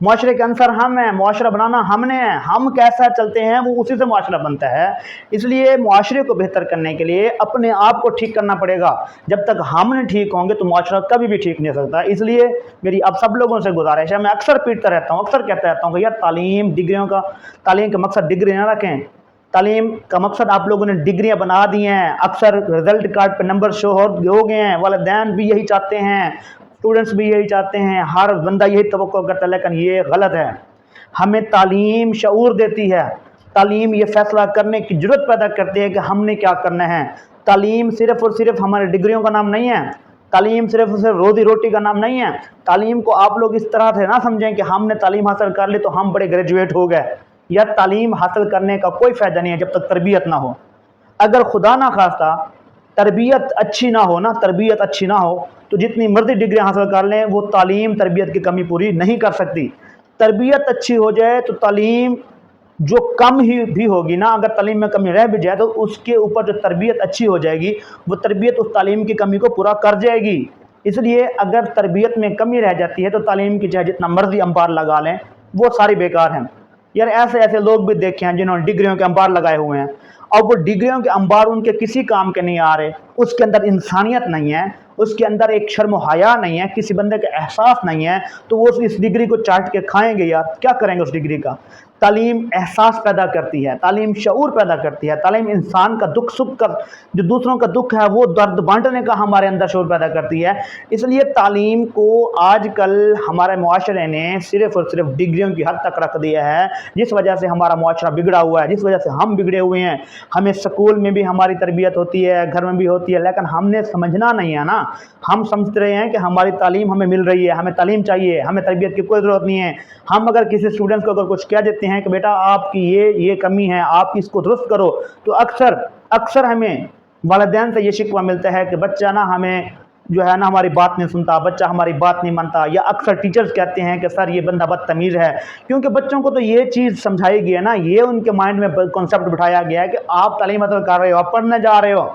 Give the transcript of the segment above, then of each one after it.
معاشرے کے عنصر ہم ہیں، معاشرہ بنانا ہم نے ہے، ہم کیسا چلتے ہیں وہ اسی سے معاشرہ بنتا ہے۔ اس لیے معاشرے کو بہتر کرنے کے لیے اپنے آپ کو ٹھیک کرنا پڑے گا۔ جب تک ہم نہیں ٹھیک ہوں گے تو معاشرہ کبھی بھی ٹھیک نہیں ہو سکتا۔ اس لیے میری اب سب لوگوں سے گزارش ہے، میں اکثر پیٹتا رہتا ہوں، اکثر کہتا رہتا ہوں کہ یار تعلیم کا مقصد ڈگری نہ رکھیں۔ تعلیم کا مقصد آپ لوگوں نے ڈگریاں بنا دی ہیں، اکثر رزلٹ کارڈ پہ نمبر شو ہو گئے ہیں، والدین بھی یہی چاہتے ہیں، اسٹوڈنٹس بھی یہی چاہتے ہیں، ہر بندہ یہی توقع کرتا ہے، لیکن یہ غلط ہے۔ ہمیں تعلیم شعور دیتی ہے، تعلیم یہ فیصلہ کرنے کی ضرورت پیدا کرتی ہے کہ ہم نے کیا کرنا ہے۔ تعلیم صرف اور صرف ہمارے ڈگریوں کا نام نہیں ہے، تعلیم صرف اور صرف روزی روٹی کا نام نہیں ہے۔ تعلیم کو آپ لوگ اس طرح سے نہ سمجھیں کہ ہم نے تعلیم حاصل کر لی تو ہم بڑے گریجویٹ ہو گئے، یا تعلیم حاصل کرنے کا کوئی فائدہ نہیں ہے جب تک تربیت نہ ہو۔ اگر خدا نہ خواستہ تربیت اچھی نہ ہو تو جتنی مرضی ڈگری حاصل کر لیں وہ تعلیم تربیت کی کمی پوری نہیں کر سکتی۔ تربیت اچھی ہو جائے تو تعلیم جو کم ہی بھی ہوگی نا، اگر تعلیم میں کمی رہ بھی جائے تو اس کے اوپر جو تربیت اچھی ہو جائے گی وہ تربیت اس تعلیم کی کمی کو پورا کر جائے گی۔ اس لیے اگر تربیت میں کمی رہ جاتی ہے تو تعلیم کی چاہے جتنا مرضی انبار لگا لیں وہ ساری بیکار ہیں۔ یار ایسے لوگ بھی دیکھے ہیں جنہوں نے ڈگریوں کے انبار لگائے ہوئے ہیں، اور وہ ڈگریوں کے انبار ان کے کسی کام کے نہیں آ رہے، اس کے اندر انسانیت نہیں ہے، اس کے اندر ایک شرم و حیا نہیں ہے، کسی بندے کا احساس نہیں ہے، تو وہ اس ڈگری کو چاٹ کے کھائیں گے یار، کیا کریں گے اس ڈگری کا؟ تعلیم احساس پیدا کرتی ہے، تعلیم شعور پیدا کرتی ہے، تعلیم انسان کا دکھ سکھ کا، جو دوسروں کا دکھ ہے وہ درد بانٹنے کا ہمارے اندر شعور پیدا کرتی ہے۔ اس لیے تعلیم کو آج کل ہمارے معاشرے نے صرف اور صرف ڈگریوں کی حد تک رکھ دیا ہے، جس وجہ سے ہمارا معاشرہ بگڑا ہوا ہے، جس وجہ سے ہم بگڑے ہوئے ہیں۔ ہمیں سکول میں بھی ہماری تربیت ہوتی ہے، گھر میں بھی ہوتی ہے، لیکن ہم نے سمجھنا نہیں ہے نا۔ ہم سمجھ رہے ہیں کہ ہماری تعلیم ہمیں مل رہی ہے، ہمیں تعلیم چاہیے، ہمیں تربیت کی کوئی ضرورت نہیں ہے۔ ہم اگر کسی اسٹوڈنٹ کو اگر کچھ کہہ دیتے ہیں کہ بیٹا آپ کی یہ کمی ہے، آپ اس کو درست کرو، تو اکثر ہمیں والدین سے یہ شکوہ ملتا ہے کہ بچہ نا ہمیں جو ہے نا ہماری بات نہیں سنتا، بچہ ہماری بات نہیں مانتا، یا اکثر ٹیچرز کہتے ہیں کہ سر یہ بندہ بدتمیز ہے، کیونکہ بچوں کو تو یہ چیز سمجھائی گئی ہے نا، یہ ان کے مائنڈ میں کانسیپٹ بٹھایا گیا ہے کہ آپ تعلیم حاصل کر رہے ہو، آپ پڑھنے جا رہے ہو۔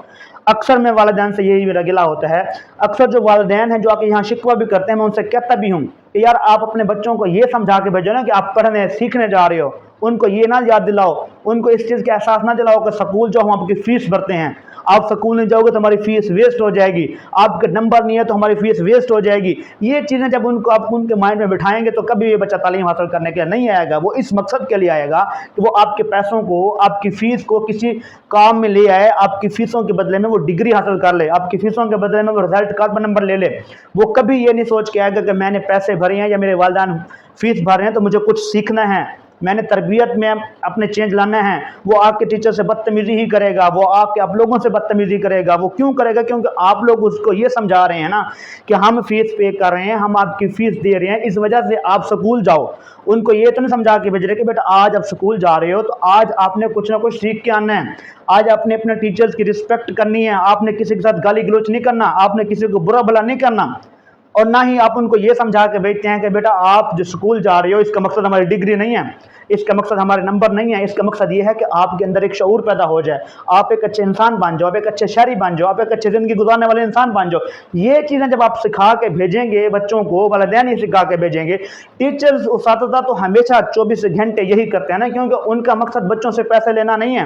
اکثر میں والدین سے یہی میرا گلہ ہوتا ہے، اکثر جو والدین ہیں جو آ کے یہاں شکوہ بھی کرتے ہیں، میں ان سے کہتا بھی ہوں کہ یار آپ اپنے بچوں کو یہ سمجھا کے بھیجو نا کہ آپ پڑھنے سیکھنے جا رہے ہو، ان کو یہ نہ یاد دلاؤ، ان کو اس چیز کا احساس نہ دلاؤ کہ سکول جو ہم آپ کی فیس بھرتے ہیں، آپ سکول نہیں جاؤ گے تو ہماری فیس ویسٹ ہو جائے گی، آپ کے نمبر نہیں ہے تو ہماری فیس ویسٹ ہو جائے گی۔ یہ چیزیں جب آپ ان کے مائنڈ میں بٹھائیں گے تو کبھی یہ بچہ تعلیم حاصل کرنے کے لیے نہیں آئے گا، وہ اس مقصد کے لیے آئے گا کہ وہ آپ کے پیسوں کو، آپ کی فیس کو کسی کام میں لے آئے، آپ کی فیسوں کے بدلے میں وہ ڈگری حاصل کر لے، آپ کی فیسوں کے بدلے میں وہ رزلٹ کارڈ پر نمبر لے لے۔ وہ کبھی یہ نہیں سوچ کے آئے گا کہ میں نے پیسے بھرے ہیں یا میرے والدین فیس بھر رہے ہیں تو مجھے کچھ سیکھنا ہے، میں نے تربیت میں اپنے چینج لانا ہے۔ وہ آ کے ٹیچر سے بدتمیزی ہی کرے گا، وہ آ کے آپ لوگوں سے بدتمیزی کرے گا۔ وہ کیوں کرے گا؟ کیونکہ آپ لوگ اس کو یہ سمجھا رہے ہیں نا کہ ہم فیس پے کر رہے ہیں، ہم آپ کی فیس دے رہے ہیں، اس وجہ سے آپ سکول جاؤ۔ ان کو یہ تو نہیں سمجھا کے بھیج رہے کہ بیٹا آج آپ سکول جا رہے ہو تو آج آپ نے کچھ نہ کچھ سیکھ کے آنا ہے، آج آپ نے اپنے ٹیچرز کی رسپیکٹ کرنی ہے، آپ نے کسی کے ساتھ گالی گلوچ نہیں کرنا، آپ نے کسی کو برا بھلا نہیں کرنا۔ اور نہ ہی آپ ان کو یہ سمجھا کے بھیجتے ہیں کہ بیٹا آپ جو سکول جا رہے ہو اس کا مقصد ہماری ڈگری نہیں ہے، اس کا مقصد ہمارے نمبر نہیں ہے، اس کا مقصد یہ ہے کہ آپ کے اندر ایک شعور پیدا ہو جائے، آپ ایک اچھے انسان بن جاؤ، آپ ایک اچھے شہری بن جاؤ، آپ ایک اچھے زندگی گزارنے والے انسان بن جاؤ۔ یہ چیزیں جب آپ سکھا کے بھیجیں گے بچوں کو، والدین ہی سکھا کے بھیجیں گے۔ ٹیچرز اساتذہ تو ہمیشہ 24 گھنٹے یہی کرتے ہیں نا، کیونکہ ان کا مقصد بچوں سے پیسے لینا نہیں ہے،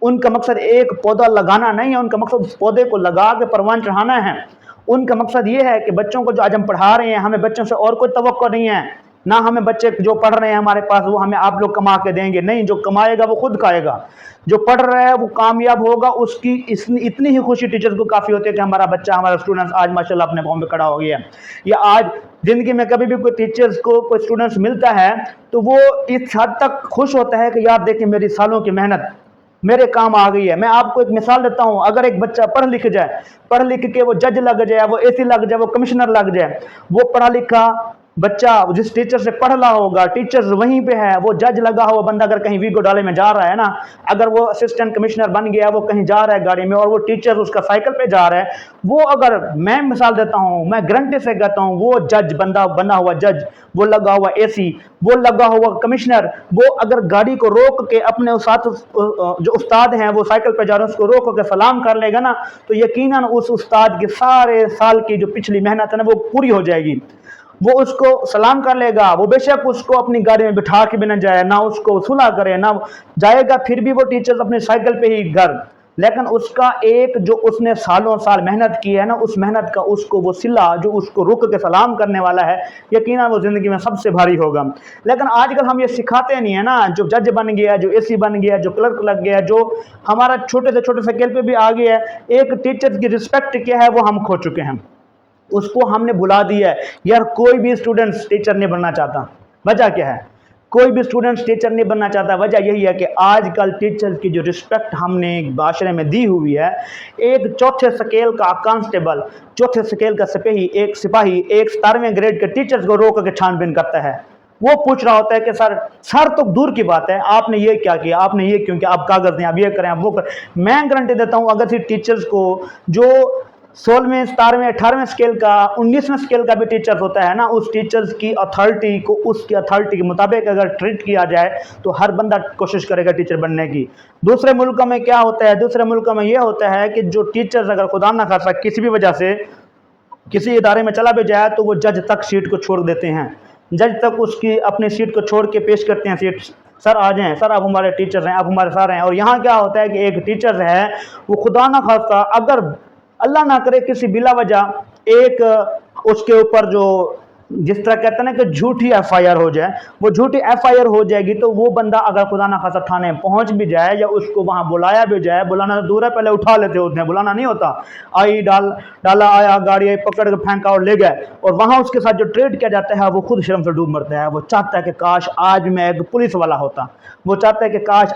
ان کا مقصد ایک پودا لگانا نہیں ہے، ان کا مقصد اس پودے کو لگا کے پروان چڑھانا ہے۔ ان کا مقصد یہ ہے کہ بچوں کو جو آج ہم پڑھا رہے ہیں، ہمیں بچوں سے اور کوئی توقع نہیں ہے، نہ ہمیں بچے جو پڑھ رہے ہیں ہمارے پاس وہ ہمیں آپ لوگ کما کے دیں گے، نہیں، جو کمائے گا وہ خود کھائے گا، جو پڑھ رہا ہے وہ کامیاب ہوگا، اس کی اتنی ہی خوشی ٹیچرز کو کافی ہوتی ہے کہ ہمارا بچہ، ہمارا اسٹوڈنٹ آج ماشاءاللہ اپنے پاؤں پہ کھڑا ہو گیا ہے۔ یا آج زندگی میں کبھی بھی کوئی ٹیچرز کو کوئی اسٹوڈنٹس ملتا ہے تو وہ اس حد تک خوش ہوتا ہے کہ یار دیکھیں میری سالوں کی محنت میرے کام آ گئی ہے۔ میں آپ کو ایک مثال دیتا ہوں، اگر ایک بچہ پڑھ لکھ کے وہ جج لگ جائے، وہ اے سی لگ جائے، وہ کمشنر لگ جائے، وہ پڑھا لکھا بچہ جس ٹیچر سے پڑھ رہا ہوگا، ٹیچرز وہیں پہ ہے، وہ جج لگا ہوا بندہ اگر کہیں ویگو ڈالے میں جا رہا ہے نا، اگر وہ اسسٹنٹ کمشنر بن گیا، وہ کہیں جا رہا ہے گاڑی میں اور وہ ٹیچر اس کا سائیکل پہ جا رہا ہے، وہ اگر میں مثال دیتا ہوں، میں گارنٹی سے کہتا ہوں، وہ جج بندہ بنا ہوا جج، وہ لگا ہوا اے سی، وہ لگا ہوا کمشنر، وہ اگر گاڑی کو روک کے اپنے جو استاد ہیں وہ سائیکل پہ جا رہے ہیں اس کو روک کے سلام کر لے گا نا، تو یقیناً اس استاد کے سارے سال کی جو پچھلی محنت ہے نا وہ پوری ہو جائے گی۔ وہ اس کو سلام کر لے گا، وہ بے شک اس کو اپنی گاڑی میں بٹھا کے بھی نہ جائے، نہ اس کو صلح کرے، نہ جائے گا پھر بھی وہ ٹیچر اپنے سائیکل پہ ہی گھر، لیکن اس کا ایک جو اس نے سالوں سال محنت کی ہے نا، اس محنت کا اس کو وہ صلہ جو اس کو رک کے سلام کرنے والا ہے، یقیناً وہ زندگی میں سب سے بھاری ہوگا۔ لیکن آج کل ہم یہ سکھاتے نہیں ہیں نا، جو جج بن گیا، جو اے سی بن گیا، جو کلرک لگ گیا، جو ہمارا چھوٹے سے چھوٹے سکیل پہ بھی آ گیا ہے، ایک ٹیچر کی رسپیکٹ کیا ہے وہ ہم کھو چکے ہیں، اس کو ہم نے بھلا دیا ہے۔ یار کوئی بھی اسٹوڈنٹس ٹیچر نہیں بننا چاہتا، وجہ کیا ہے؟ کوئی بھی اسٹوڈنٹس ٹیچر نہیں بننا چاہتا، وجہ یہی ہے کہ آج کل ٹیچر کی جو رسپیکٹ ہم نے معاشرے میں دی ہوئی ہے، ایک چوتھے سکیل کا کانسٹیبل، چوتھے سکیل کا سپاہی، ایک 17ویں گریڈ کے ٹیچرز کو روک کے چھان بین کرتا ہے۔ وہ پوچھ رہا ہوتا ہے کہ سر تو دور کی بات ہے، آپ نے یہ کیا کیا، آپ نے یہ کیوں کیا، آپ کاغذ دیں، آپ یہ کریں، آپ وہ کریں۔ میں گارنٹی دیتا ہوں اگر ٹیچرز کو جو 16ویں 17ویں 18ویں سکیل کا 19ویں سکیل کا بھی ٹیچر ہوتا ہے نا، اس ٹیچرز کی اتھارٹی کو اس کی اتھارٹی کے مطابق اگر ٹریٹ کیا جائے تو ہر بندہ کوشش کرے گا ٹیچر بننے کی۔ دوسرے ملکوں میں کیا ہوتا ہے؟ دوسرے ملکوں میں یہ ہوتا ہے کہ جو ٹیچرز اگر خدا نہ خاصہ کسی بھی وجہ سے کسی ادارے میں چلا بھی جائے تو وہ جج تک سیٹ کو چھوڑ دیتے ہیں، جج تک اس کی اپنی سیٹ کو چھوڑ کے پیش کرتے ہیں سیٹ، سر آ جائیں، سر آپ ہمارے ٹیچرز ہیں، آپ ہمارے سارے ہیں۔ اور یہاں کیا ہوتا ہے کہ ایک ٹیچر ہے وہ خدا نہ خاصہ اگر اللہ نہ کرے کسی بلا وجہ ایک اس کے اوپر جو جس طرح کہتے ہیں نا کہ جھوٹی ایف آئی آر ہو جائے، وہ جھوٹی ایف آئی آر ہو جائے گی تو وہ بندہ اگر خدا نہ خاصہ تھانے پہنچ بھی جائے یا اس کو وہاں بلایا بھی جائے، بلانا تو دور ہے، پہلے اٹھا لیتے ہوتے ہیں، بلانا نہیں ہوتا، آئی ڈالا آیا گاڑی آئی پکڑ کے پھینکا اور لے گئے، اور وہاں اس کے ساتھ جو ٹریٹ کیا جاتا ہے وہ خود شرم سے ڈوب مرتا ہے۔ وہ چاہتا ہے کہ کاش آج میں ایک پولیس والا ہوتا، وہ چاہتا ہے کہ کاش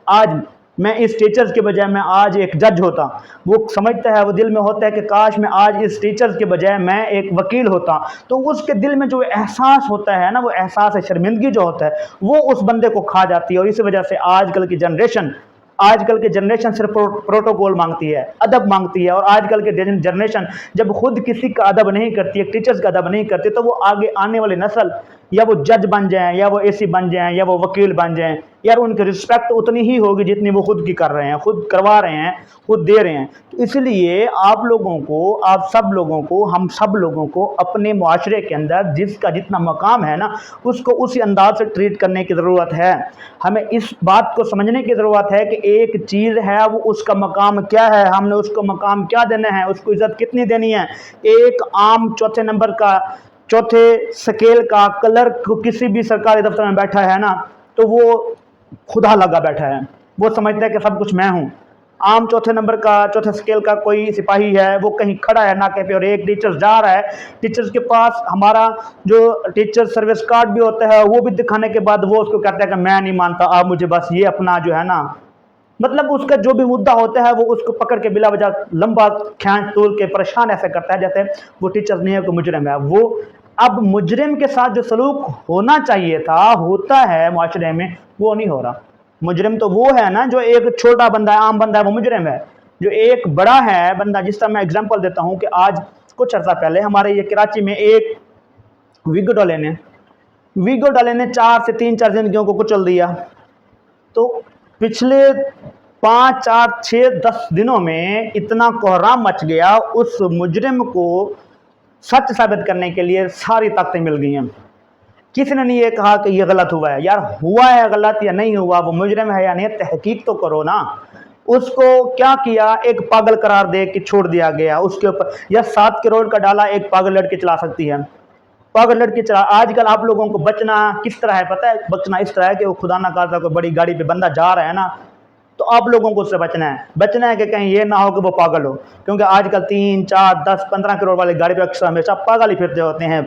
آج میں اس ٹیچرز کے بجائے میں آج ایک جج ہوتا، وہ سمجھتا ہے، وہ دل میں ہوتا ہے کہ کاش میں آج اس ٹیچرز کے بجائے میں ایک وکیل ہوتا۔ تو اس کے دل میں جو احساس ہوتا ہے نا، وہ احساس شرمندگی جو ہوتا ہے وہ اس بندے کو کھا جاتی ہے۔ اور اسی وجہ سے آج کل کی جنریشن صرف پروٹوکول مانگتی ہے، ادب مانگتی ہے، اور آج کل کی جنریشن جب خود کسی کا ادب نہیں کرتی ہے، ٹیچرز کا ادب نہیں کرتی، تو وہ آگے آنے والی نسل یا وہ جج بن جائیں یا وہ اے سی بن جائیں یا وہ وکیل بن جائیں، یار ان کی رسپیکٹ اتنی ہی ہوگی جتنی وہ خود کی کر رہے ہیں، خود کروا رہے ہیں، خود دے رہے ہیں۔ تو اس لیے آپ لوگوں کو، آپ سب لوگوں کو، ہم سب لوگوں کو اپنے معاشرے کے اندر جس کا جتنا مقام ہے نا، اس کو اسی انداز سے ٹریٹ کرنے کی ضرورت ہے۔ ہمیں اس بات کو سمجھنے کی ضرورت ہے کہ ایک چیز ہے وہ اس کا مقام کیا ہے، ہم نے اس کو مقام کیا دینا ہے، اس کو عزت کتنی دینی ہے۔ ایک عام چوتھے سکیل کا کلرک کسی بھی سرکاری دفتر میں بیٹھا ہے نا، تو وہ خدا لگا بیٹھا ہے، وہ سمجھتا ہے کہ سب کچھ میں ہوں۔ عام چوتھے سکیل کا کوئی سپاہی ہے، وہ کہیں کھڑا ہے ناکے پہ اور ایک ٹیچر جا رہا ہے، ٹیچرز کے پاس ہمارا جو ٹیچر سروس کارڈ بھی ہوتا ہے وہ بھی دکھانے کے بعد وہ اس کو کہتا ہے کہ میں نہیں مانتا، آپ مجھے بس یہ اپنا جو ہے نا، مطلب اس کا جو بھی مدعا ہوتا ہے وہ اس کو پکڑ کے بلا وجہ لمبا کھینچ تول کے پریشان ایسے کرتا ہے جیسے وہ ٹیچر نہیں ہے، کوئی مجرم ہے۔ وہ اب مجرم کے ساتھ جو سلوک ہونا چاہیے تھا، ہوتا ہے معاشرے میں، وہ نہیں ہو رہا۔ مجرم تو وہ ہے نا جو ایک چھوٹا بندہ ہے، عام بندہ ہے، وہ مجرم ہے۔ جو ایک بڑا ہے بندہ، جس طرح میں اگزامپل دیتا ہوں کہ آج کچھ عرصہ پہلے ہمارے یہ کراچی میں ایک ویگو ڈالے نے 3-4 زندگیوں کو کچل دیا۔ تو پچھلے 5 4 6 10 دنوں میں اتنا کوہرام مچ گیا، اس مجرم کو سچ ثابت کرنے کے لیے ساری طاقتیں مل گئی ہیں۔ کسی نے نہیں یہ کہا کہ یہ غلط ہوا ہے، یار ہوا ہے غلط یا نہیں ہوا، وہ مجرم ہے یا نہیں، تحقیق تو کرو نا۔ اس کو کیا کیا، ایک پاگل قرار دے کے چھوڑ دیا گیا، اس کے اوپر یا 7 کروڑ کا ڈالا ایک پاگل لڑکی چلا سکتی ہے، پاگل لڑکی چلا۔ آج کل آپ لوگوں کو بچنا کس طرح ہے پتہ ہے؟ بچنا اس طرح ہے کہ وہ خدا نہ خاصہ کوئی بڑی گاڑی پہ بندہ جا رہا ہے نا، تو آپ لوگوں کو اس سے بچنا ہے کہ کہیں یہ نہ ہو کہ وہ پاگل ہو، کیونکہ آج کل 3 4 10 15 کروڑ والے گاڑی پہ اکثر ہمیشہ پاگل ہی پھرتے ہوتے ہیں۔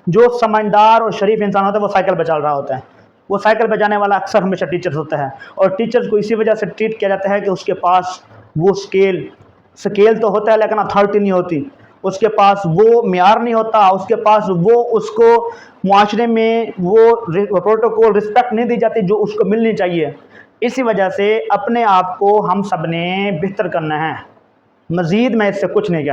جو سمجھدار اور شریف انسان ہوتا ہے وہ سائیکل پہ چل رہا ہوتا ہے، وہ سائیکل پہ جانے والا اکثر ہمیشہ ٹیچرز ہوتا ہے، اور ٹیچرز کو اسی وجہ سے ٹریٹ کیا جاتا ہے کہ اس کے پاس وہ سکیل تو ہوتا ہے لیکن اتھارٹی نہیں ہوتی، اس کے پاس وہ معیار نہیں ہوتا، اس کے پاس وہ اس کو معاشرے میں وہ پروٹوکول رسپیکٹ نہیں دی جاتی جو اس کو ملنی چاہیے۔ اسی وجہ سے اپنے آپ کو ہم سب نے بہتر کرنا ہے، مزید میں اس سے کچھ نہیں کہہ